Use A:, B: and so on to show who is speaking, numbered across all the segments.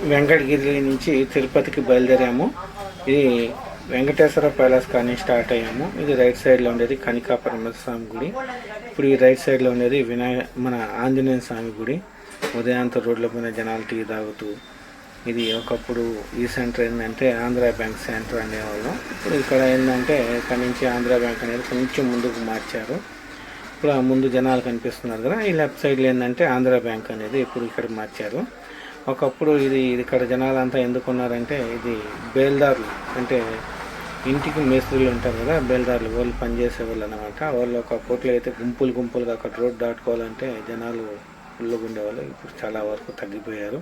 A: వెంకటగిరి నుంచి తిరుపతికి బయలుదేరాము. ఇది వెంకటేశ్వర ప్యాలెస్ కానీ స్టార్ట్ అయ్యాము. ఇది రైట్ సైడ్లో ఉండేది కనికాపురం స్వామి గుడి. ఇప్పుడు ఈ రైట్ సైడ్లో ఉండేది మన ఆంజనేయ స్వామి గుడి. ఉదయాంత రోడ్ల పైన జనాలు టీ తాగుతూ, ఇది ఒకప్పుడు ఈ సెంటర్ ఏంటంటే ఆంధ్ర బ్యాంక్ సెంటర్ అనేవాళ్ళం. ఇప్పుడు ఇక్కడ ఏంటంటే ఇక్కడ నుంచి ఆంధ్ర బ్యాంక్ అనేది కొంచెం ముందుకు మార్చారు. ఇప్పుడు ఆ ముందు జనాలు కనిపిస్తున్నారు కదా, ఈ లెఫ్ట్ సైడ్లో ఏంటంటే ఆంధ్ర బ్యాంక్ అనేది ఇప్పుడు ఇక్కడ మార్చారు. ఒకప్పుడు ఇది ఇక్కడ జనాలంతా ఎందుకున్నారంటే ఇది బేల్దారులు, అంటే ఇంటికి మేస్త్రీలు ఉంటారు కదా, బేల్దారులు వాళ్ళు పనిచేసే వాళ్ళు అనమాట. వాళ్ళు ఒక పూటలో అయితే గుంపులుగా అక్కడ రోడ్ దాటుకోవాలంటే జనాలు ఫుల్గా ఉండేవాళ్ళు. ఇప్పుడు చాలా వరకు తగ్గిపోయారు.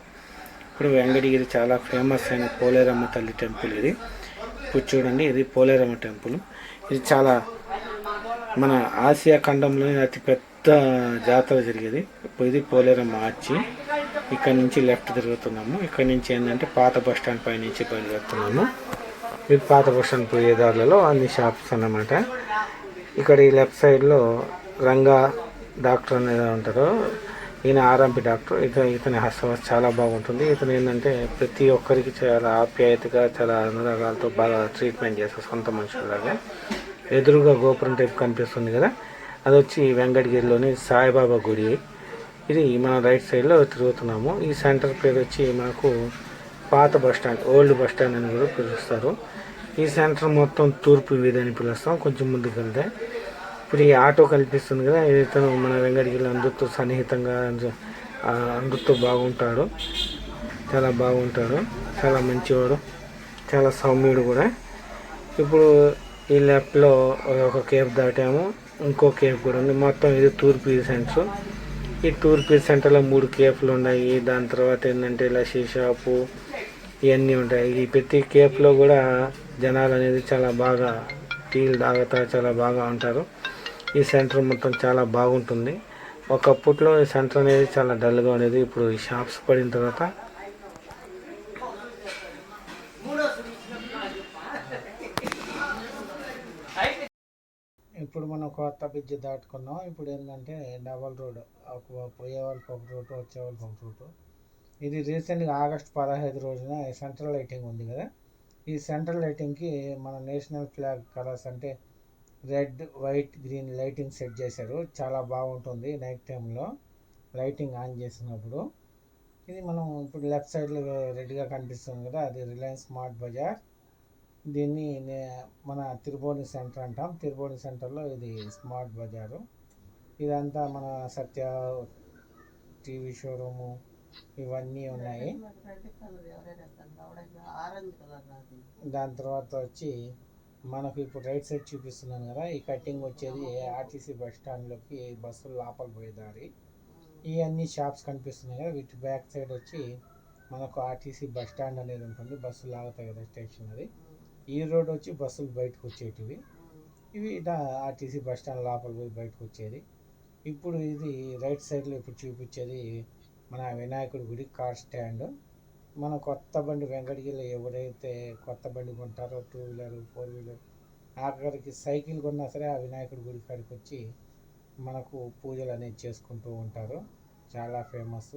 A: ఇప్పుడు వెంకటగిరి చాలా ఫేమస్ అయిన పోలేరమ్మ తల్లి టెంపుల్ ఇది. ఇప్పుడు చూడండి, ఇది పోలేరమ్మ టెంపుల్. ఇది చాలా మన ఆసియా ఖండంలోని అతిపెద్ద జాతర జరిగేది. ఇప్పుడు ఇది పోలేరమ్మ ఆర్చి. ఇక్కడ నుంచి లెఫ్ట్ తిరుగుతున్నాము. ఇక్కడ నుంచి ఏంటంటే పాత బస్ స్టాండ్ పై నుంచి బయలుదేరుతున్నాము. ఇది పాత బస్ స్టాండ్ పోయే దారులలో అన్ని షాప్స్ అన్నమాట. ఇక్కడ ఈ లెఫ్ట్ సైడ్లో రంగా డాక్టర్ అనేది ఉంటారు. ఈయన ఆర్ఎంపీ డాక్టర్. ఇతని హస్తవాస చాలా బాగుంటుంది. ఇతను ఏంటంటే ప్రతి ఒక్కరికి చాలా ఆప్యాయతగా, చాలా అనురాగాలతో బాగా ట్రీట్మెంట్ చేస్తారు, సొంత మనుషులాగా. ఎదురుగా గోపురం టైప్ కనిపిస్తుంది కదా, అది వచ్చి వెంకటగిరిలోని సాయిబాబా గుడి. ఇది మన రైట్ సైడ్లో తిరుగుతున్నాము. ఈ సెంటర్ పేరు వచ్చి మనకు పాత bus stand, old bus stand అని కూడా పిలుస్తారు. ఈ సెంటర్ మొత్తం తూర్పు వీధి అని పిలుస్తాం. కొంచెం ముందుకు వెళ్తే ఇప్పుడు ఈ ఆటో కనిపిస్తుంది కదా, ఇతను మన వెంకటగిరిలో అందరితో సన్నిహితంగా అందరితో బాగుంటాడు, చాలా బాగుంటాడు, చాలా మంచివాడు, చాలా సౌమ్యుడు కూడా. ఇప్పుడు ఈ లెఫ్ట్లో ఒక కేఫ్ దాటాము, ఇంకో కేఫ్ కూడా ఉంది. మొత్తం ఇది తూర్పు సెంటర్. ఈ తూర్పు సెంటర్లో 3 కేఫ్లు ఉన్నాయి. దాని తర్వాత ఏంటంటే లస్సీ షాపు ఇవన్నీ ఉంటాయి. ఈ ప్రతి కేఫ్లో కూడా జనాలు అనేది చాలా బాగా టీలు తాగుతా చాలా బాగా ఉంటారు. ఈ సెంటర్ మొత్తం చాలా బాగుంటుంది. ఒకప్పట్లో ఈ సెంటర్ అనేది చాలా డల్గా ఉండేది. ఇప్పుడు ఈ షాప్స్ పడిన తర్వాత ఇప్పుడు మనం కొత్త బ్రిడ్జ్ దాటుకున్నాం. ఇప్పుడు ఏంటంటే డబల్ రోడ్, పోయే వాళ్ళకి ఒక రూటు, వచ్చే వాళ్ళకి ఒక రూటు. ఇది రీసెంట్గా ఆగస్టు 15 రోజున సెంట్రల్ లైటింగ్ ఉంది కదా, ఈ సెంట్రల్ లైటింగ్కి మన నేషనల్ ఫ్లాగ్ కలర్స్ అంటే red, white, green lighting set చేశారు. చాలా బాగుంటుంది నైట్ టైంలో లైటింగ్ ఆన్ చేసినప్పుడు. ఇది మనం ఇప్పుడు లెఫ్ట్ సైడ్లో రెడ్గా కనిపిస్తుంది కదా, అది రిలయన్స్ స్మార్ట్ బజార్. దీన్ని మన తిరుపతి సెంటర్ అంటాం. తిరుపతి సెంటర్లో ఇది స్మార్ట్ బజారు. ఇదంతా మన సత్య టీవీ షోరూము ఇవన్నీ ఉన్నాయి. దాని తర్వాత వచ్చి మనకు ఇప్పుడు రైట్ సైడ్ చూపిస్తున్నాను కదా, ఈ కటింగ్ వచ్చేది ఆర్టీసీ బస్ స్టాండ్లోకి బస్సులు లోపల పోయేదారి. ఇవన్నీ షాప్స్ కనిపిస్తున్నాయి కదా, వీటి బ్యాక్ సైడ్ వచ్చి మనకు ఆర్టీసీ బస్ స్టాండ్ అనేది ఉంటుంది. బస్సులు ఆగుతాయి కదా స్టేషన్ అది. ఈ రోడ్ వచ్చి బస్సులు బయటకు వచ్చేటివి. ఇవి ఆర్టీసీ బస్ స్టాండ్ లోపల పోయి బయటకు వచ్చేది. ఇప్పుడు ఇది రైట్ సైడ్లో ఇప్పుడు చూపించేది మన వినాయకుడి గుడి కార్ స్టాండ్. మన కొత్త బండి వెంకటగిరిలో ఎవరైతే కొత్త బండి కొంటారో, 2 వీలర్ 4 వీలర్, ఆఖరికి సైకిల్ కొన్నా సరే ఆ వినాయకుడి గుడి కాడికి వచ్చి మనకు పూజలు అనేది చేసుకుంటూ ఉంటారు. చాలా ఫేమస్.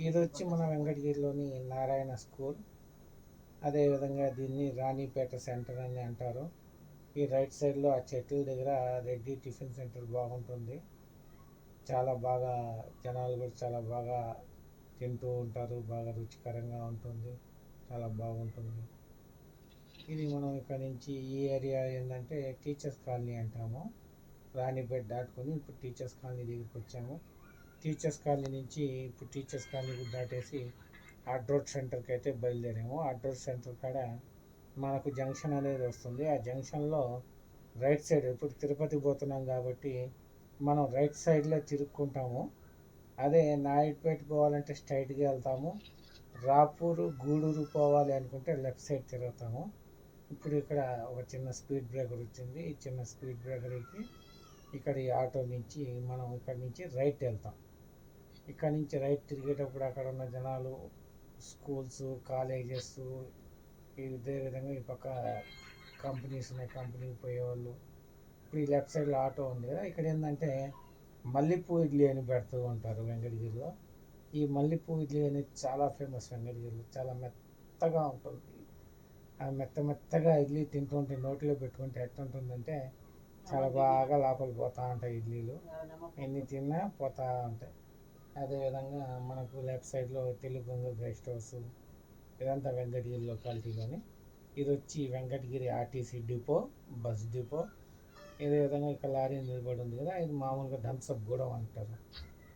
A: ఇది వచ్చి మన వెంకటగిరిలోని నారాయణ స్కూల్. అదేవిధంగా దీన్ని రాణిపేట సెంటర్ అని అంటారు. ఈ రైట్ సైడ్లో ఆ చెట్ల దగ్గర రెడ్డి టిఫిన్ సెంటర్ బాగుంటుంది. చాలా బాగా జనాలు కూడా చాలా బాగా తింటూ ఉంటారు, బాగా రుచికరంగా ఉంటుంది, చాలా బాగుంటుంది. ఇది మనం ఇక్కడ నుంచి ఈ ఏరియా ఏంటంటే టీచర్స్ కాలనీ అంటాము. రాణిపేట దాటుకొని ఇప్పుడు టీచర్స్ కాలనీ దగ్గరికి వచ్చాము. టీచర్స్ కాలనీ నుంచి ఇప్పుడు టీచర్స్ కాలనీ దాటేసి అడ్రోడ్ సెంటర్కి అయితే బయలుదేరాము. అడ్రోడ్ సెంటర్ కాడ మనకు జంక్షన్ అనేది వస్తుంది. ఆ జంక్షన్లో రైట్ సైడ్, ఇప్పుడు తిరుపతి పోతున్నాం కాబట్టి మనం రైట్ సైడ్లో తిరుక్కుంటాము. అదే నాయుడుపేట పోవాలంటే స్ట్రైట్గా వెళ్తాము. రాపూరు, గూడూరు పోవాలి అనుకుంటే లెఫ్ట్ సైడ్ తిరుగుతాము. ఇప్పుడు ఇక్కడ ఒక చిన్న స్పీడ్ బ్రేకర్ వచ్చింది. ఈ చిన్న స్పీడ్ బ్రేకర్కి ఇక్కడ ఈ ఆటో నుంచి మనం ఇక్కడ నుంచి రైట్ వెళ్తాం. ఇక్కడ నుంచి రైట్ తిరిగేటప్పుడు అక్కడ ఉన్న జనాలు, స్కూల్స్, కాలేజెస్, ఇదే విధంగా ఈ పక్క కంపెనీస్ ఉన్నాయి, కంపెనీకి పోయేవాళ్ళు. ఇప్పుడు ఈ లెఫ్ట్ సైడ్లో ఆటో ఉంది కదా, ఇక్కడ ఏంటంటే మల్లెపూ ఇడ్లీ అని పెడుతూ ఉంటారు వెంకటగిరిలో.
B: ఈ మల్లెపూ ఇడ్లీ అనేది చాలా ఫేమస్ వెంకటగిరిలో. చాలా మెత్తగా ఉంటుంది. ఆ మెత్తగా ఇడ్లీ తింటుంటే నోట్లో పెట్టుకుంటే ఎట్టుంటుందంటే చాలా బాగా లోపల పోతూ ఉంటాయి ఇడ్లీలు. ఎన్ని తిన్నా పోతూ ఉంటాయి. అదేవిధంగా మనకు లెఫ్ట్ సైడ్లో తెలుగు గంగ గెస్ట్ హౌస్, ఇదంతా వెంకటగిరి లొకాలిటీలోని. ఇది వచ్చి Venkatagiri RTC depot, bus depot. ఇదే విధంగా ఇక్కడ లారీ నిలబడి ఉంది కదా, ఇది మామూలుగా థమ్స్అప్ గూడెం అంటారు.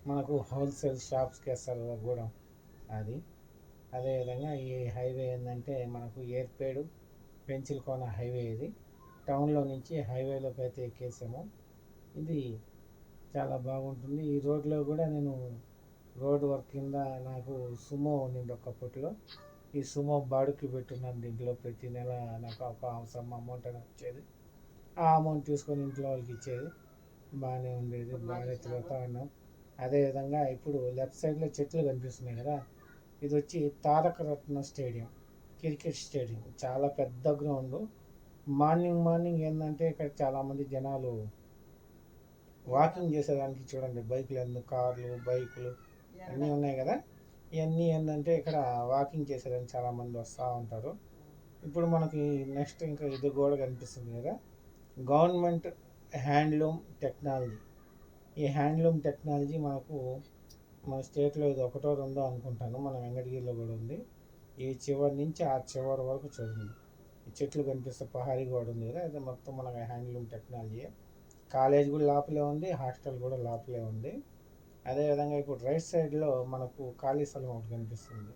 B: మనకు హోల్సేల్ షాప్స్కి వేస్తారు కదా గూడెం, అది. అదేవిధంగా ఈ హైవే ఏంటంటే మనకు ఏర్పేడు పెంచిల్కోన హైవే ఇది. టౌన్లో నుంచి హైవేలోకి అయితే ఎక్కేసాము. ఇది చాలా బాగుంటుంది. ఈ రోడ్లో కూడా నేను రోడ్ వర్క్ కింద నాకు సుమో ఉండింది ఒకప్పట్లో. ఈ సుమో బాడుకి పెట్టున్నాను. దీంట్లో ప్రతి నెల నాకు ఒక సమ్ అమౌంట్ అని వచ్చేది. ఆ అమౌంట్ తీసుకొని ఇంట్లో వాళ్ళకి ఇచ్చేది. బాగానే ఉండేది, బాగానే తిరుగుతూ ఉన్నాం. అదేవిధంగా ఇప్పుడు లెఫ్ట్ సైడ్లో చెట్లు కనిపిస్తున్నాయి కదా, ఇది వచ్చి తారక రత్న స్టేడియం, క్రికెట్ స్టేడియం. చాలా పెద్ద గ్రౌండ్. మార్నింగ్ ఏంటంటే ఇక్కడ చాలామంది జనాలు వాకింగ్ చేసేదానికి చూడండి, బైకులు ఎందుకు, కార్లు, బైకులు అన్నీ ఉన్నాయి కదా, ఇవన్నీ ఏంటంటే ఇక్కడ వాకింగ్ చేసేదానికి చాలామంది వస్తూ ఉంటారు. ఇప్పుడు మనకి నెక్స్ట్ ఇంకా ఇది కూడా కనిపిస్తుంది కదా, గవర్నమెంట్ హ్యాండ్లూమ్ టెక్నాలజీ. ఈ హ్యాండ్లూమ్ టెక్నాలజీ మనకు మన స్టేట్లో ఇది ఒకటో రెండో అనుకుంటాను, మన వెంకటగిరిలో కూడా ఉంది. ఈ చివరి నుంచి ఆ చివరి వరకు చూడండి, ఈ చెట్లు కనిపిస్తే పహారీ కూడా ఉంది కదా, ఇది మొత్తం మన హ్యాండ్లూమ్ టెక్నాలజీ. కాలేజ్ కూడా లోపలే ఉంది, హాస్టల్ కూడా లోపలే ఉంది. అదేవిధంగా ఇప్పుడు రైట్ సైడ్లో మనకు ఖాళీ స్థలం ఒకటి కనిపిస్తుంది.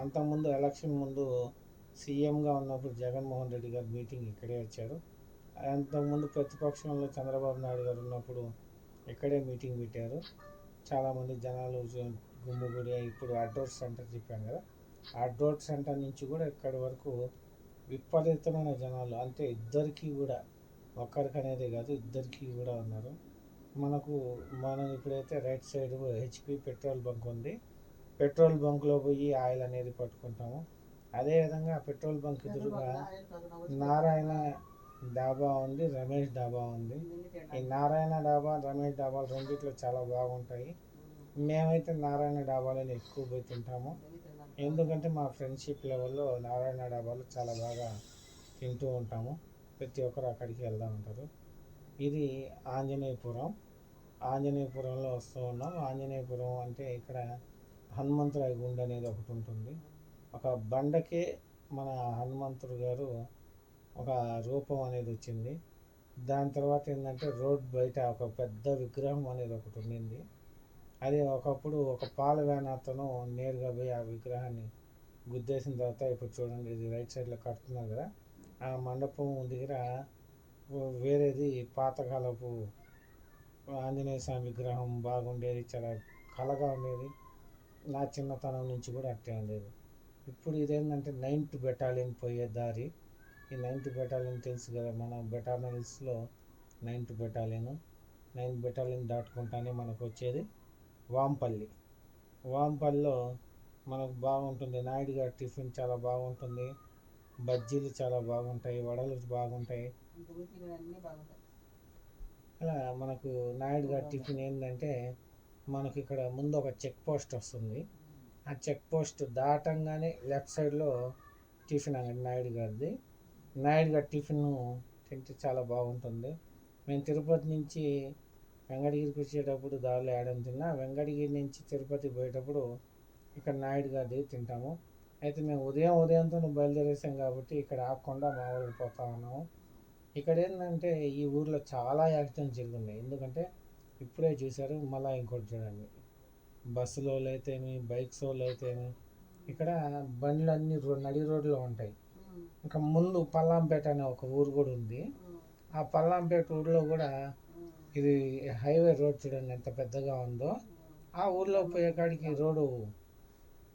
B: అంతకుముందు ఎలక్షన్ ముందు సీఎంగా ఉన్నప్పుడు జగన్మోహన్ రెడ్డి గారు మీటింగ్ ఇక్కడే వచ్చారు. అంతకుముందు ప్రతిపక్షంలో చంద్రబాబు నాయుడు గారు ఉన్నప్పుడు ఇక్కడే మీటింగ్ పెట్టారు. చాలామంది జనాలు గుమ్ముగూడి, ఇప్పుడు అడ్రోడ్ సెంటర్ చెప్పాను కదా, అడ్రోడ్ సెంటర్ నుంచి కూడా ఇక్కడి వరకు విపరీతమైన జనాలు. అంటే ఇద్దరికీ కూడా, ఒక్కరికి అనేది కాదు, ఇద్దరికీ కూడా ఉన్నారు. మనం ఇప్పుడైతే right side HP petrol bunk ఉంది. పెట్రోల్ బంక్లో పోయి ఆయిల్ అనేది పట్టుకుంటాము. అదేవిధంగా పెట్రోల్ బంక్ ఎదురుగా నారాయణ డాబా ఉంది, రమేష్ డాబా ఉంది. ఈ నారాయణ డాబా, రమేష్ డాబాలు రెండిట్లో చాలా బాగుంటాయి. మేమైతే నారాయణ డాబాలను ఎక్కువ పోయి తింటాము. ఎందుకంటే మా ఫ్రెండ్షిప్ లెవెల్లో నారాయణ డాబాలు చాలా బాగా తింటూ ఉంటాము. ప్రతి ఒక్కరు అక్కడికి వెళ్తూ ఉంటారు. ఇది ఆంజనేయపురంలో వస్తూ ఉన్నాం. ఆంజనేయపురం అంటే ఇక్కడ హనుమంతరాయ గుండె అనేది ఒకటి ఉంటుంది. ఒక బండకే మన హనుమంతుడు గారు ఒక రూపం అనేది వచ్చింది. దాని తర్వాత ఏంటంటే రోడ్ బయట ఒక పెద్ద విగ్రహం అనేది ఒకటి ఉండింది. అది ఒకప్పుడు ఒక పాల వ్యాన్ అతను నేరుగా పోయి ఆ విగ్రహాన్ని గుద్దేసిన తర్వాత, ఇప్పుడు చూడండి ఇది రైట్ సైడ్లో కడుతున్నారు కదా, ఆ మండపం దగ్గర వేరేది పాతకాలపు ఆంజనేయ స్వామి విగ్రహం బాగుండేది, చాలా కళగా ఉండేది. నా చిన్నతనం నుంచి కూడా అట్టే ఉండేది. ఇప్పుడు ఇదేంటంటే 9th బెటాలియన్ పోయే దారి. ఈ 9th బెటాలియన్ తెలుసు కదా, మన బెటాలియన్స్లో 9th బెటాలియన్ దాటుకుంటానే మనకు వచ్చేది వాంపల్లిలో మనకు బాగుంటుంది. నాయుడు గారి టిఫిన్ చాలా బాగుంటుంది. బజ్జీలు చాలా బాగుంటాయి, వడలు బాగుంటాయి. అలా మనకు నాయుడు గారి టిఫిన్ ఏంటంటే, మనకి ఇక్కడ ముందు ఒక చెక్ పోస్ట్ వస్తుంది. ఆ చెక్ పోస్ట్ దాటంగానే లెఫ్ట్ సైడ్లో టిఫిన్ అంగడి నాయుడు గారి టిఫిన్ తింటే చాలా బాగుంటుంది. మేము తిరుపతి నుంచి వెంకటగిరికి వచ్చేటప్పుడు దారిలో ఏడం తిన్నా, వెంకటగిరి నుంచి తిరుపతి పోయేటప్పుడు ఇక్కడ నాయుడు గారి తింటాము. అయితే మేము ఉదయంతో బయలుదేరేసాం కాబట్టి ఇక్కడ ఆగకుండా మా ఊరికి పోతా ఉన్నాము. ఇక్కడ ఏంటంటే ఈ ఊర్లో చాలా యాక్సిడెంట్స్ జరుగుతున్నాయి. ఎందుకంటే ఇప్పుడే చూశారు, మళ్ళీ ఇంకోటి చూడండి, బస్సులో వాళ్ళు అయితేమి, బైక్స్ వాళ్ళు అయితేమి, ఇక్కడ బండ్లన్నీ నడి రోడ్లో ఉంటాయి. ఇంకా ముందు పల్లాంపేట అనే ఒక ఊరు కూడా ఉంది. ఆ పల్లాంపేట ఊరిలో కూడా ఇది హైవే రోడ్ చూడండి ఎంత పెద్దగా ఉందో. ఆ ఊర్లో పోయే కాడికి రోడ్డు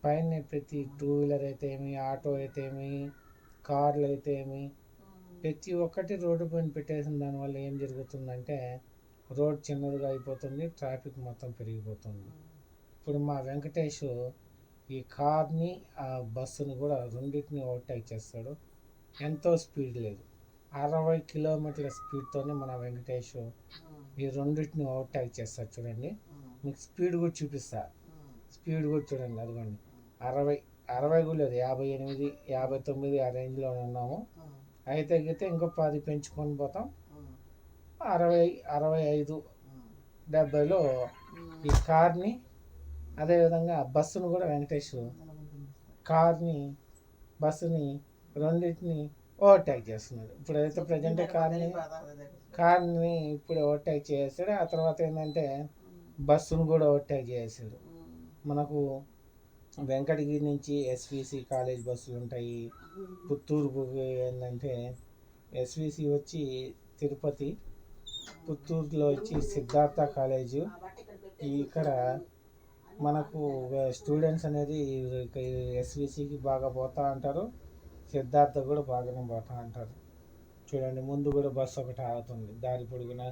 B: పైన ప్రతి 2 వీలర్ అయితేమి, ఆటో అయితేమి, కార్లు అయితేమి, ప్రతి ఒక్కటి రోడ్డు పైన పెట్టేసిన దానివల్ల ఏం జరుగుతుందంటే రోడ్ చిన్నదిగా అయిపోతుంది, ట్రాఫిక్ మొత్తం పెరిగిపోతుంది. ఇప్పుడు మా వెంకటేష్ ఈ కార్ని, ఆ బస్సుని కూడా రెండింటిని ఓవర్టేక్ చేస్తాడు. ఎంతో స్పీడ్ లేదు, 60 కిలోమీటర్ల స్పీడ్తోనే మన వెంకటేష్ ఈ రెండింటిని ఓవర్టేక్ చేస్తాడు. చూడండి, మీకు స్పీడ్ కూడా చూపిస్తా. స్పీడ్ కూడా చూడండి, అదిగోండి 60 కూడా లేదు, 58, 59 ఆ రేంజ్లో ఉన్నాము. అయితే గితే ఇంకో 10 పెంచుకొని పోతాం. 60, 65, 70లో ఈ కార్ని, అదేవిధంగా బస్సును కూడా వెంకటేష్ కార్ని, బస్సుని రెండింటిని ఓవర్టేక్ చేస్తున్నాడు. ఇప్పుడైతే ప్రజెంట్ కార్ని ఇప్పుడు ఓవర్టేక్ చేసాడు. ఆ తర్వాత ఏంటంటే బస్సును కూడా ఓవర్టేక్ చేసాడు. మనకు వెంకటగిరి నుంచి ఎస్విసి కాలేజ్ బస్సులు ఉంటాయి. పుత్తూరుకు ఏంటంటే ఎస్విసి వచ్చి తిరుపతి, పుత్తూరులో వచ్చి సిద్ధార్థ కాలేజు. ఇక్కడ మనకు స్టూడెంట్స్ అనేది ఎస్విసికి బాగా పోతూ ఉంటారు, సిద్ధార్థ కూడా బాగానే పోతూ ఉంటారు. చూడండి ముందు కూడా బస్సు ఒకటి ఆగుతుంది, దారి పొడుగున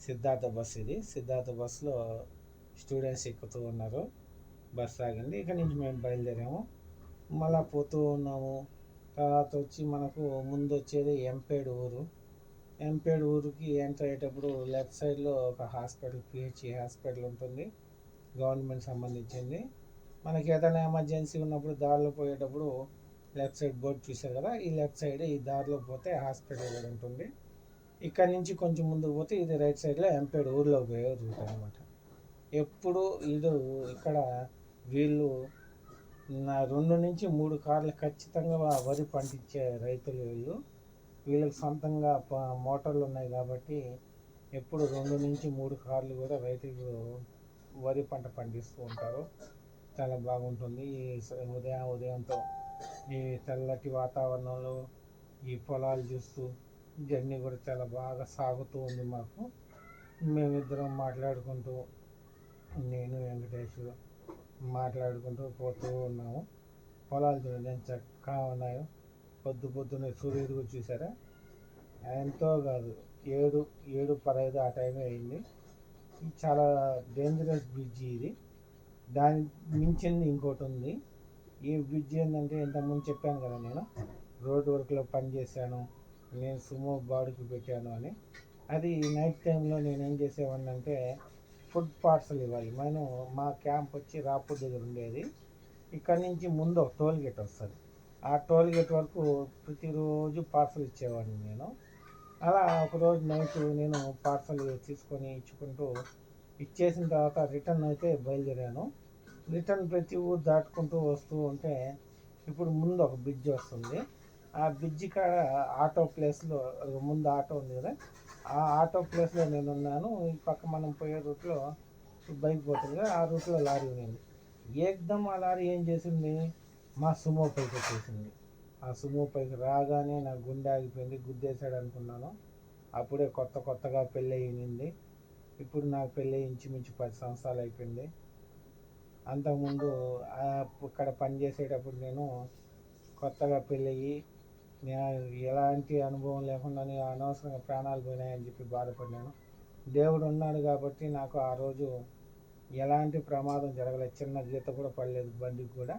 B: సిద్ధార్థ బస్సు. ఇది సిద్ధార్థ బస్సులో స్టూడెంట్స్ ఎక్కుతూ ఉన్నారు. బస్సు ఆగింది, ఇక్కడ నుంచి మేము బయలుదేరాము, మళ్ళీ పోతూ ఉన్నాము. తర్వాత వచ్చి మనకు ముందు వచ్చేది ఎంపేడు ఊరు. ఎంపేడు ఊరికి ఎంటర్ అయ్యేటప్పుడు లెఫ్ట్ సైడ్లో ఒక హాస్పిటల్, పిహెచ్సి హాస్పిటల్ ఉంటుంది, గవర్నమెంట్ సంబంధించింది. మనకి ఏదైనా ఎమర్జెన్సీ ఉన్నప్పుడు దారిలో పోయేటప్పుడు లెఫ్ట్ సైడ్ బోర్డు చూసారు కదా, ఈ లెఫ్ట్ సైడ్ ఈ దారిలో పోతే హాస్పిటల్ కూడా ఉంటుంది. ఇక్కడ నుంచి కొంచెం ముందుకు పోతే ఇది రైట్ సైడ్లో ఎంపేడు ఊర్లో పోయే రూట్ అనమాట. ఎప్పుడు ఇది ఇక్కడ వీళ్ళు 2 నుంచి 3 కార్లు ఖచ్చితంగా వరి పండించే రైతులు వీళ్ళకి సొంతంగా మోటార్లు ఉన్నాయి కాబట్టి ఎప్పుడు 2 నుంచి 3 కార్లు కూడా రైతులు వరి పంట పండిస్తూ ఉంటారు. చాలా బాగుంటుంది. ఈ ఉదయంతో ఈ తెల్లటి వాతావరణంలో ఈ పొలాలు చూస్తూ జర్నీ కూడా చాలా బాగా సాగుతూ ఉంది మాకు. మేమిద్దరం మాట్లాడుకుంటూ, నేను వెంకటేశ్వరు మాట్లాడుకుంటూ పోతూ ఉన్నాము. పొలాలు చూడండి ఎంత చక్కగా ఉన్నాయో. పొద్దున్నే సూర్యుడు కూడా చూసారా, ఎంతో కాదు 7:15 ఆ టైం అయింది. చాలా డేంజరస్ బ్రిడ్జి ఇది. దాని మించింది ఇంకోటి ఉంది. ఈ బ్రిడ్జ్ ఏంటంటే ఇంతకుముందు చెప్పాను కదా, నేను రోడ్ వర్క్లో పనిచేశాను, నేను సుమో బాడుకి పెట్టాను అని. అది నైట్ టైంలో నేను ఏం చేసేవాడిని అంటే ఫుడ్ పార్సల్ ఇవ్వాలి. మా క్యాంప్ వచ్చి రాపూర్ దగ్గర ఉండేది. ఇక్కడ నుంచి ముందు ఒక టోల్ గేట్ వస్తుంది, ఆ టోల్ గేట్ వరకు ప్రతిరోజు పార్సల్ ఇచ్చేవాడిని నేను. అలా ఒకరోజు నైట్ నేను పార్సల్ తీసుకొని ఇచ్చుకుంటూ ఇచ్చేసిన తర్వాత రిటర్న్ అయితే బయలుదేరాను. రిటర్న్ ప్రతి ఊరు దాటుకుంటూ వస్తూ ఉంటే ఇప్పుడు ముందు ఒక బ్రిడ్జ్ వస్తుంది. ఆ బ్రిడ్జ్ కాడ ఆటో ప్లేస్లో ముందు ఆటో ఉంది కదా, ఆ ఆటో ప్లేస్లో నేను ఉన్నాను. ఈ పక్క మనం పోయే రూట్లో బైక్ పోతుంది కదా, ఆ రూట్లో లారీ ఉంది. ఏకదమ్ ఆ లారీ ఏం చేసింది, మా సుమో పైకి వచ్చేసింది. ఆ సుమో పైకి రాగానే నా గుండె ఆగిపోయింది, గుద్దేశాడు అనుకున్నాను. అప్పుడే కొత్తగా పెళ్ళి అయ్యింది. ఇప్పుడు నాకు పెళ్ళి ఇంచుమించు 10 సంవత్సరాలు అయిపోయింది. అంతకుముందు ఇక్కడ పనిచేసేటప్పుడు నేను కొత్తగా పెళ్ళయి ఎలాంటి అనుభవం లేకుండా అనవసరంగా ప్రాణాలు పోయినాయని చెప్పి బాధపడినాను. దేవుడు ఉన్నాడు కాబట్టి నాకు ఆ రోజు ఎలాంటి ప్రమాదం జరగలేదు, చిన్న గీత కూడా పడలేదు బండికి కూడా.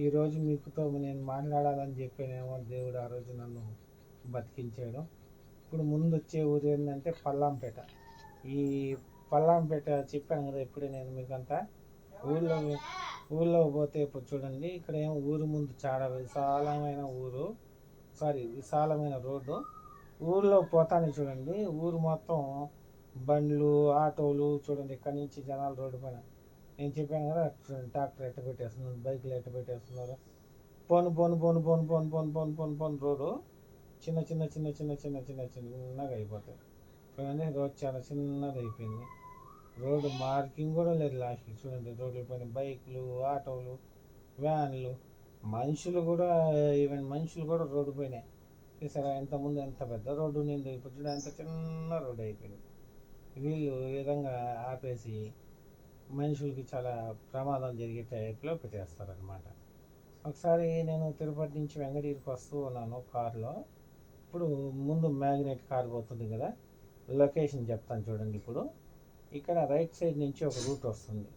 B: ఈరోజు మీకుతో నేను మాట్లాడాలని చెప్పానేమో, దేవుడు ఆ రోజు నన్ను బతికించాడు. ఇప్పుడు ముందు వచ్చే ఊరు ఏంటంటే పల్లాంపేట. ఈ పల్లాంపేట చెప్పాను కదా ఇప్పుడే నేను మీకంతా. ఊళ్ళో పోతే ఇప్పుడు చూడండి, ఇక్కడ ఏమో ఊరు ముందు చాలా విశాలమైన రోడ్డు. ఊళ్ళో పోతానే చూడండి, ఊరు మొత్తం బండ్లు, ఆటోలు. చూడండి ఇక్కడ నుంచి జనాలు రోడ్డు పైన, నేను చెప్పాను కదా ట్రాక్టర్ ఎట్ట పెట్టేస్తున్నారు, బైకులు ఎట్ట పెట్టేస్తున్నారు. పోను రోడ్డు చిన్నగా అయిపోతాయి. చూడండి రోడ్ చాలా చిన్నది అయిపోయింది. రోడ్డు మార్కింగ్ కూడా లేదు లాస్ట్కి. చూడండి రోడ్ల పైన బైకులు, ఆటోలు, వ్యాన్లు, మనుషులు కూడా రోడ్డు పైన. చూసారా ఇంతకుముందు ఎంత పెద్ద రోడ్డు ఉండింది, ఇప్పుడు చూడ ఎంత చిన్న రోడ్డు అయిపోయింది. వీళ్ళు ఈ విధంగా ఆపేసి మనుషులకి చాలా ప్రమాదం జరిగే టైప్లో పెట్టేస్తారనమాట. ఒకసారి నేను తిరుపతి నుంచి వెంకటగిరికి వస్తూ ఉన్నాను కారులో. ఇప్పుడు ముందు మ్యాగ్నెట్ కార్ పోతుంది కదా, లొకేషన్ చెప్తాను చూడండి. ఇప్పుడు ఇక్కడ రైట్ సైడ్ నుంచి ఒక రూట్ వస్తుంది.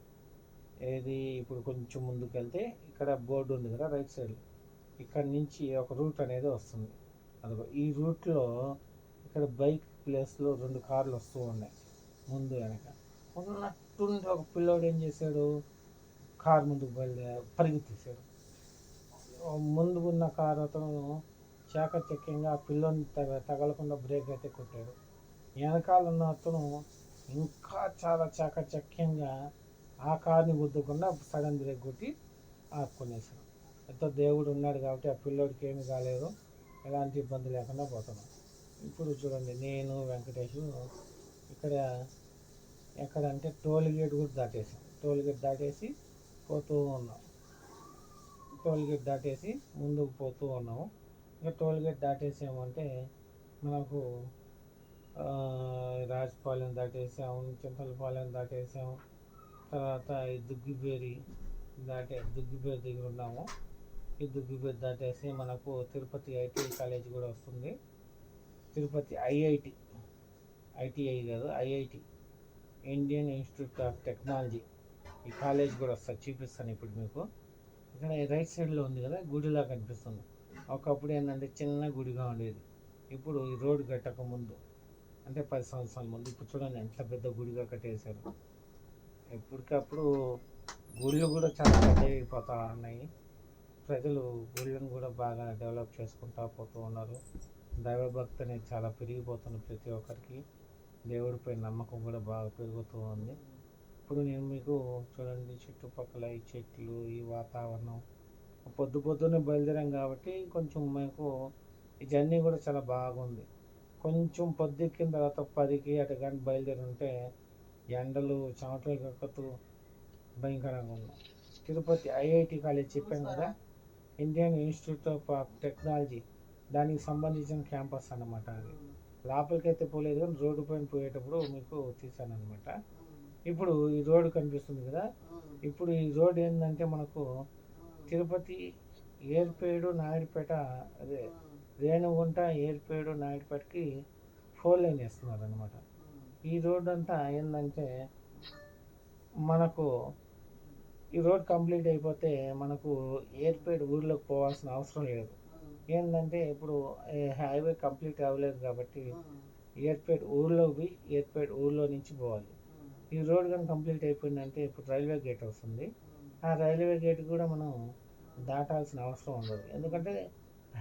B: ఏది ఇప్పుడు కొంచెం ముందుకు వెళ్తే ఇక్కడ బోర్డు ఉంది కదా రైట్ సైడ్, ఇక్కడ నుంచి ఒక రూట్ అనేది వస్తుంది. అదిగో ఈ రూట్లో ఇక్కడ బైక్ ప్లేస్లో 2 కార్లు వస్తూ ఉన్నాయి, ముందు వెనక. ఉన్నట్టుండి ఒక పిల్లోడు ఏం చేశాడు, కారు ముందుకు పరిగెత్తేశాడు. ముందు ఉన్న కారు అతను చాకచక్యంగా పిల్లోని తగలకుండా బ్రేక్ అయితే కొట్టాడు. వెనకాల ఉన్న అతను ఇంకా చాలా చాకచక్యంగా ఆ కార్ని గుద్దకుండా సడన్ బ్రేక్ కొట్టి ఆపుకునేసాడు. ఎంతో దేవుడు ఉన్నాడు కాబట్టి ఆ పిల్లోడికి ఏమీ కాలేదు, ఎలాంటి ఇబ్బంది లేకుండా పోతున్నాం. ఇప్పుడు చూడండి, నేను వెంకటేష్ ఇక్కడ ఎక్కడంటే టోల్ గేట్ కూడా దాటేసాం. టోల్ గేట్ దాటేసి పోతూ ఉన్నాం. టోల్ గేట్ దాటేసి ముందుకు పోతూ ఉన్నాము. ఇంకా టోల్ గేట్ దాటేసామంటే మనకు రాజపాలెం దాటేసాం, చింతలపాలెం దాటేసాం, తర్వాత ఈ దుగ్గిపేరి దగ్గర ఉన్నాము. ఈ దుగ్గిపేరి దాటేసి మనకు తిరుపతి ఐటీఐ కాలేజ్ కూడా వస్తుంది. తిరుపతి ఐటీఐ కాదు, IIT, Indian institute of technology, ఈ కాలేజ్ కూడా వస్తుంది, చూపిస్తాను ఇప్పుడు మీకు. ఇక్కడ రైట్ సైడ్లో ఉంది కదా, గుడిలా కనిపిస్తుంది. ఒకప్పుడు ఏంటంటే చిన్న గుడిగా ఉండేది. ఇప్పుడు ఈ రోడ్డు కట్టక ముందు అంటే 10 సంవత్సరాల ముందు ఇప్పుడు చూడండి ఎంత పెద్ద గుడిగా కట్టేశారు. ఎప్పటికప్పుడు గుళ్ళు కూడా చాలా పెద్ద అయిపోతూ ఉన్నాయి. ప్రజలు గుళ్ళను కూడా బాగా డెవలప్ చేసుకుంటూ పోతూ ఉన్నారు. దైవభక్తి అనేది చాలా పెరిగిపోతుంది ప్రతి ఒక్కరికి. దేవుడిపై నమ్మకం కూడా బాగా పెరుగుతూ ఉంది. ఇప్పుడు నేను మీకు చూడండి, చుట్టుపక్కల ఈ చెట్లు, ఈ వాతావరణం, పొద్దున్నే బయలుదేరాం కాబట్టి కొంచెం మీకు ఈ జర్నీ కూడా చాలా బాగుంది. కొంచెం పొద్దెక్కిన తర్వాత 10కి అటు గంట బయలుదేరి ఉంటే ఎండలు చెమటలు కక్కుతూ భయంకరంగా ఉన్నాం. తిరుపతి ఐఐటి కాలేజ్ చెప్పాను కదా, ఇండియన్ ఇన్స్టిట్యూట్ ఆఫ్ టెక్నాలజీ, దానికి సంబంధించిన క్యాంపస్ అన్నమాట. అది లోపలికైతే పోలేదు కానీ రోడ్డు పైన పోయేటప్పుడు మీకు తీసాను అనమాట. ఇప్పుడు ఈ రోడ్డు కనిపిస్తుంది కదా, ఇప్పుడు ఈ రోడ్డు ఏంటంటే మనకు తిరుపతి, ఏర్పేడు, నాయుడుపేట, అదే రేణుగుంట, ఏర్పేడు, నాయుడుపేటకి 4 లైన్ వేస్తున్నారు అనమాట. ఈ రోడ్డు అంతా ఏంటంటే మనకు ఈ రోడ్ కంప్లీట్ అయిపోతే మనకు ఏర్పేడు ఊర్లోకి పోవాల్సిన అవసరం లేదు. ఏంటంటే ఇప్పుడు హైవే కంప్లీట్ అవ్వలేదు కాబట్టి ఏర్పేడు ఊర్లో నుంచి పోవాలి. ఈ రోడ్ కానీ కంప్లీట్ అయిపోయిందంటే ఇప్పుడు రైల్వే గేట్ వస్తుంది. ఆ రైల్వే గేట్ కూడా మనం దాటాల్సిన అవసరం ఉండదు. ఎందుకంటే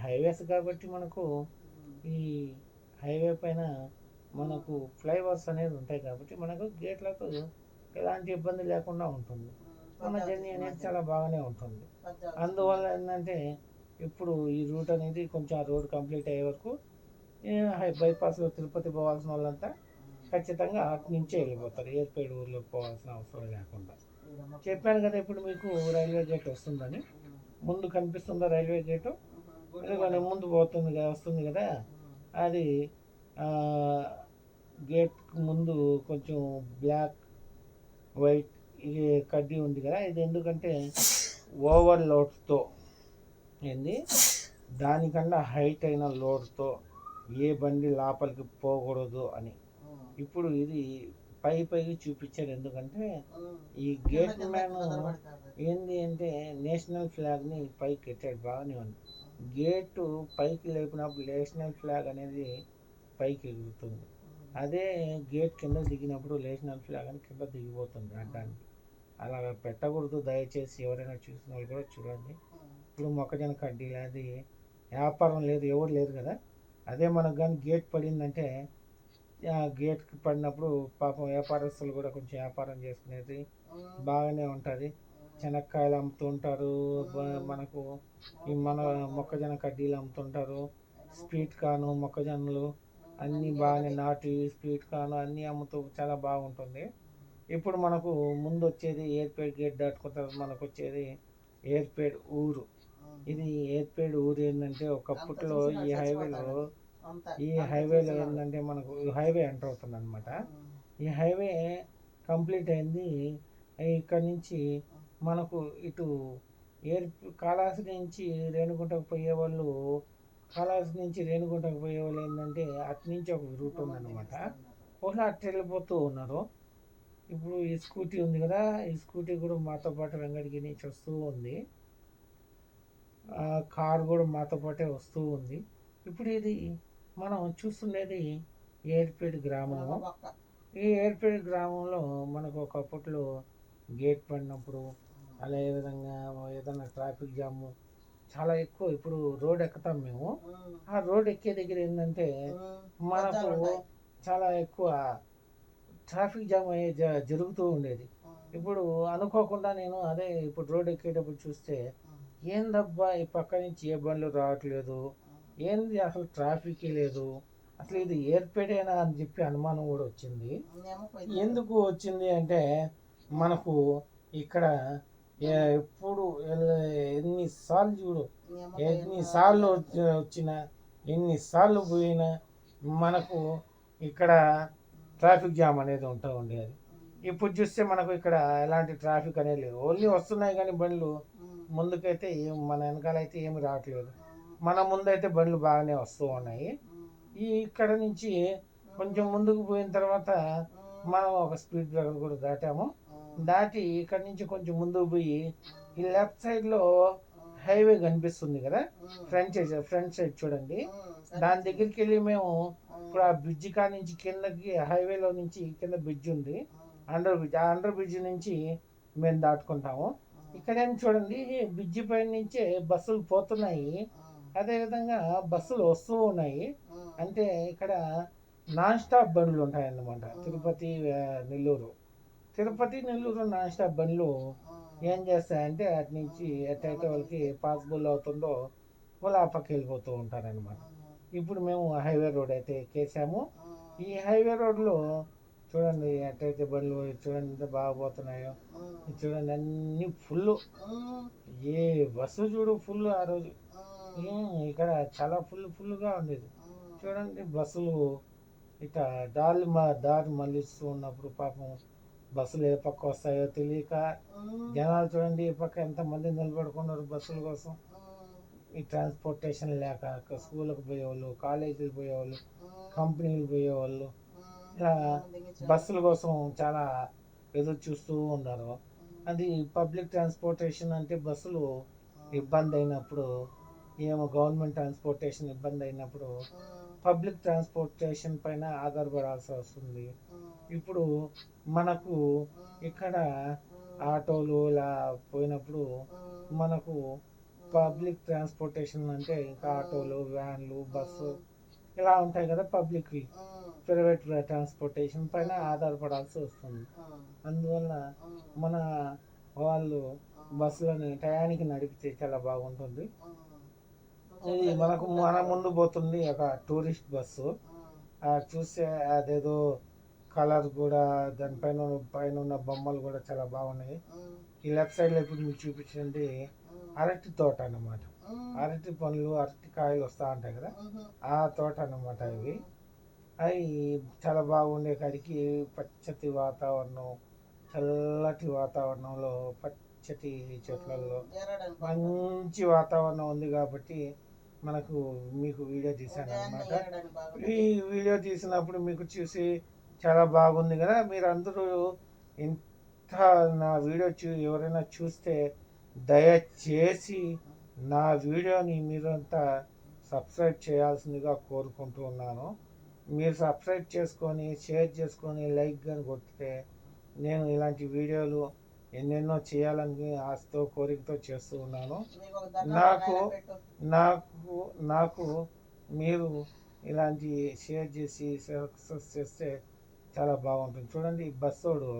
B: హైవేస్ కాబట్టి మనకు ఈ హైవే పైన మనకు ఫ్లైఓవర్స్ అనేది ఉంటాయి కాబట్టి మనకు గేట్లతో ఎలాంటి ఇబ్బంది లేకుండా ఉంటుంది. మన జర్నీ అనేది చాలా బాగానే ఉంటుంది. అందువల్ల ఏంటంటే ఇప్పుడు ఈ రూట్ అనేది కొంచెం ఆ రోడ్ కంప్లీట్ అయ్యే వరకు బైపాస్లో తిరుపతి పోవాల్సిన వాళ్ళంతా ఖచ్చితంగా అటు నుంచే వెళ్ళిపోతారు, ఏర్పేడు ఊర్లోకి పోవాల్సిన అవసరం లేకుండా. చెప్పాను కదా ఇప్పుడు మీకు రైల్వే గేట్ వస్తుందని. ముందు కనిపిస్తుందా రైల్వే గేటు? ఎందుకంటే ముందు వస్తుంది కదా, అది గేట్ ముందు కొంచెం బ్లాక్ వైట్ ఇది కడ్డీ ఉంది కదా, ఇది ఎందుకంటే ఓవర్లోడ్తో దానికన్నా హైట్ అయిన లోడ్తో ఏ బండి లోపలికి పోకూడదు అని ఇప్పుడు ఇది పైకి చూపించారు. ఎందుకంటే ఈ గేట్ మ్యాన్ అంటే నేషనల్ ఫ్లాగ్ని పైకి ఎత్తాడు, బాగానే ఉంది. గేటు పైకి లేపినప్పుడు నేషనల్ ఫ్లాగ్ అనేది పైకి ఎగురుతుంది. అదే గేట్ కింద దిగినప్పుడు నేషనల్ ఫ్లాగ్ అని కింద దిగిపోతుంది అడ్డానికి. అలా పెట్టకూడదు, దయచేసి ఎవరైనా చూసిన వాళ్ళు కూడా చూడండి. ఇప్పుడు మొక్కజొన్న కడ్డీలు అది వ్యాపారం లేదు, ఎవరు లేరు కదా. అదే మనకు కానీ గేట్ పడిందంటే గేట్కి పడినప్పుడు పాపం వ్యాపారస్తులు కూడా కొంచెం వ్యాపారం చేసుకునేది బాగానే ఉంటుంది. శనక్కాయలు అమ్ముతుంటారు, మనకు ఈ మొక్కజొన్న కడ్డీలు అమ్ముతుంటారు, స్వీట్ కార్న్, మొక్కజొన్నలు అన్నీ బాగానే నాటు స్వీట్ కార్న్ అన్నీ అమ్ముతూ చాలా బాగుంటుంది. ఇప్పుడు మనకు ముందు వచ్చేది ఏర్పేడు గేట్ దాటుకున్న తర్వాత మనకు వచ్చేది ఏర్పేడు ఊరు. ఇది ఏర్పేడు ఊరు ఏంటంటే ఒకప్పట్లో ఈ హైవేలో ఏంటంటే మనకు హైవే ఎంటర్ అవుతుంది అనమాట. ఈ హైవే కంప్లీట్ అయింది. ఇక్కడ నుంచి మనకు ఇటు కాళహస్తి నుంచి రేణిగుంటకు పోయేవాళ్ళు ఏంటంటే అటు నుంచి ఒక రూట్ ఉందన్నమాట. ఒకటి అటు వెళ్ళిపోతూ ఉన్నారు. ఇప్పుడు ఈ స్కూటీ ఉంది కదా, ఈ స్కూటీ కూడా మాతో పాటు వెంకటగిరి నుంచి వస్తూ ఉంది. కార్ కూడా మాతో పాటే వస్తూ ఉంది. ఇప్పుడు ఇది మనం చూస్తుండేది ఏర్పేడు గ్రామము. ఈ ఏర్పేడు గ్రామంలో మనకు ఒకప్పట్లో గేట్ పడినప్పుడు అదేవిధంగా ఏదైనా ట్రాఫిక్ జాము చాలా ఎక్కువ. ఇప్పుడు రోడ్ ఎక్కుతాం మేము, ఆ రోడ్ ఎక్కే దగ్గర ఏంటంటే మనకు చాలా ఎక్కువ ట్రాఫిక్ జామ్ అయ్యే జరుగుతూ ఉండేది. ఇప్పుడు అనుకోకుండా నేను అదే ఇప్పుడు రోడ్ ఎక్కేటప్పుడు చూస్తే ఏందబ్బా ఈ పక్క నుంచి ఏ బండ్లు రావట్లేదు, ఏంది అసలు ట్రాఫిక్ లేదు, అసలు ఇది ఏర్పడేనా అని చెప్పి అనుమానం కూడా వచ్చింది. ఎందుకు వచ్చింది అంటే మనకు ఇక్కడ ఎప్పుడు ఎన్నిసార్లు చూడు, ఎన్నిసార్లు వచ్చినా ఎన్నిసార్లు పోయినా మనకు ఇక్కడ ట్రాఫిక్ జామ్ అనేది ఉంటూ ఉండేది. ఇప్పుడు చూస్తే మనకు ఇక్కడ ఎలాంటి ట్రాఫిక్ అనేది లేదు, ఓన్లీ వస్తున్నాయి కానీ బండ్లు ముందుకైతే మన వెనకాలైతే ఏమి రావట్లేదు, మన ముందైతే బండ్లు బాగానే వస్తూ ఉన్నాయి. ఇక్కడ నుంచి కొంచెం ముందుకు పోయిన తర్వాత మనం ఒక స్పీడ్ బ్రేకర్ కూడా దాటాము. దాటి ఇక్కడ నుంచి కొంచెం ముందుకు పోయి ఈ లెఫ్ట్ సైడ్లో హైవే కనిపిస్తుంది కదా, ఫ్రంట్ సైడ్ చూడండి, దాని దగ్గరికి వెళ్ళి మేము ఇప్పుడు ఆ బ్రిడ్జి కా నుంచి కిందకి హైవేలో నుంచి కింద బ్రిడ్జ్ ఉంది, అండర్ బ్రిడ్జ్, ఆ అండర్ బ్రిడ్జ్ నుంచి మేము దాటుకుంటాము. ఇక్కడేం చూడండి, బ్రిడ్జి పైన నుంచే బస్సులు పోతున్నాయి, అదేవిధంగా బస్సులు వస్తూ ఉన్నాయి. అంటే ఇక్కడ నాన్ స్టాప్ బండ్లు ఉంటాయన్నమాట. తిరుపతి నెల్లూరు నాన్ స్టాప్ బండ్లు ఏం చేస్తాయంటే అటు నుంచి ఎట్టయితే వాళ్ళకి పాసిబుల్ అవుతుందో వాళ్ళు ఆ పక్క వెళ్ళిపోతూ ఉంటారనమాట. ఇప్పుడు మేము హైవే రోడ్ అయితే ఎక్కేసాము. ఈ హైవే రోడ్లో చూడండి ఎట్టయితే బండ్లు చూడండి ఎంత బాగా పోతున్నాయో, చూడండి అన్ని ఫుల్, ఏ బస్సు చూడు ఫుల్. ఆ రోజు ఇక్కడ చాలా ఫుల్గా ఉండేది. చూడండి బస్సులు ఇక దారి మళ్ళిస్తూ ఉన్నప్పుడు పాపం బస్సులు ఏ పక్క వస్తాయో తెలియక జనాలు చూడండి ఈ పక్క ఎంతమంది నిలబడుకున్నారు బస్సుల కోసం. ఈ ట్రాన్స్పోర్టేషన్ లేక స్కూళ్ళకు పోయేవాళ్ళు, కాలేజీలకు పోయేవాళ్ళు, కంపెనీలకు పోయేవాళ్ళు ఇలా బస్సుల కోసం చాలా ఎదురు చూస్తూ ఉన్నారు. అది పబ్లిక్ ట్రాన్స్పోర్టేషన్ అంటే బస్సులు ఇబ్బంది అయినప్పుడు, ఏమో గవర్నమెంట్ ట్రాన్స్పోర్టేషన్ ఇబ్బంది అయినప్పుడు పబ్లిక్ ట్రాన్స్పోర్టేషన్ పైన ఆధారపడాల్సి వస్తుంది. ఇప్పుడు మనకు ఇక్కడ ఆటోలు ఇలా పోయినప్పుడు మనకు పబ్లిక్ ట్రాన్స్పోర్టేషన్ అంటే ఇంకా ఆటోలు, వ్యాన్లు, బస్సు ఇలా ఉంటాయి కదా, పబ్లిక్వి ప్రైవేట్ ట్రాన్స్పోర్టేషన్ పైన ఆధారపడాల్సి వస్తుంది. అందువల్ల మన వాళ్ళు బస్సులని టయానికి నడిపితే చాలా బాగుంటుంది. ఇది మన ముందు పోతుంది ఒక టూరిస్ట్ బస్సు, చూస్తే అదేదో కలర్ కూడా దానిపైన పైన ఉన్న బొమ్మలు కూడా చాలా బాగున్నాయి. ఈ లెఫ్ట్ సైడ్లో ఇప్పుడు మీకు చూపించింది అరటి తోట అన్నమాట. అరటి పండ్లు, అరటి కాయలు వస్తూ ఉంటాయి కదా, ఆ తోట అన్నమాట ఇవి. అవి చాలా బాగుండే కాడికి పచ్చటి వాతావరణం, చల్లటి వాతావరణంలో పచ్చటి చెట్లలో మంచి వాతావరణం ఉంది కాబట్టి మనకు మీకు వీడియో తీశాను అనమాట. ఈ వీడియో తీసినప్పుడు మీకు చూసి చాలా బాగుంది కదా, మీరు అందరూ ఇంత నా వీడియో ఎవరైనా చూస్తే దయచేసి నా వీడియోని మీరంతా సబ్స్క్రైబ్ చేయాల్సిందిగా కోరుకుంటూ ఉన్నాను. మీరు సబ్స్క్రైబ్ చేసుకొని షేర్ చేసుకొని లైక్ కానీ కొడితే నేను ఇలాంటి వీడియోలు ఎన్నెన్నో చేయాలని ఆశతో కోరికతో చేస్తూ ఉన్నాను. నాకు మీరు ఇలాంటి షేర్ చేసి సక్సెస్ చేస్తే చాలా బాగుంటుంది. చూడండి ఈ బస్సోడు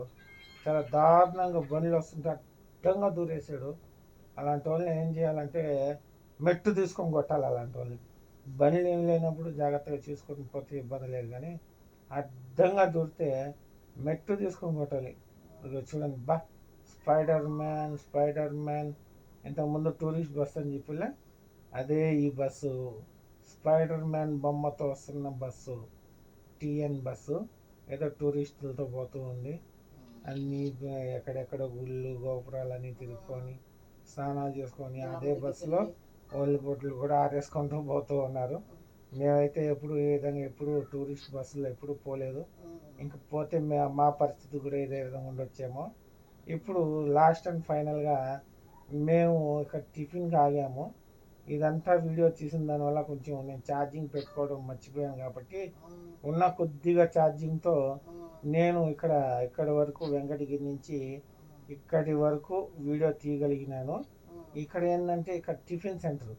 B: చాలా దారుణంగా బండ్లు వస్తుంటే అడ్డంగా దూరేసాడు. అలాంటి వాళ్ళని ఏం చేయాలంటే మెట్టు తీసుకొని కొట్టాలి. అలాంటి వాళ్ళని బండ్లు ఏం లేనప్పుడు జాగ్రత్తగా చూసుకొని పోతే ఇబ్బంది లేదు, కానీ అడ్డంగా దూరితే మెట్టు తీసుకొని కొట్టాలి. చూడండి బా, స్పైడర్ మ్యాన్ ఇంతకుముందు టూరిస్ట్ బస్సు అని చెప్పిలే, అదే ఈ బస్సు స్పైడర్ మ్యాన్ బొమ్మతో వస్తున్న బస్సు, టీఎన్ బస్సు. ఏదో టూరిస్టులతో పోతూ ఉంది. అన్నీ ఎక్కడెక్కడ గుళ్ళు గోపురాలు అన్నీ తిరుక్కొని స్నానాలు చేసుకొని అదే బస్సులో ఓల్డ్ బొట్లు కూడా ఆరేసుకుంటూ పోతూ ఉన్నారు. మేమైతే ఎప్పుడు ఏ విధంగా ఎప్పుడు టూరిస్ట్ బస్సులో ఎప్పుడు పోలేదు. ఇంక పోతే మా పరిస్థితి కూడా ఇదే విధంగా ఉండొచ్చేమో. ఇప్పుడు లాస్ట్ అండ్ ఫైనల్గా మేము ఇక్కడ టిఫిన్కి ఆగాము. ఇదంతా వీడియో తీసిన దానివల్ల కొంచెం నేను ఛార్జింగ్ పెట్టుకోవడం మర్చిపోయాను కాబట్టి ఉన్న కొద్దిగా ఛార్జింగ్తో నేను ఇక్కడ వరకు వెంకటగిరి నుంచి ఇక్కడి వరకు వీడియో తీయగలిగినాను. ఇక్కడ ఏంటంటే ఇక్కడ టిఫిన్ సెంటర్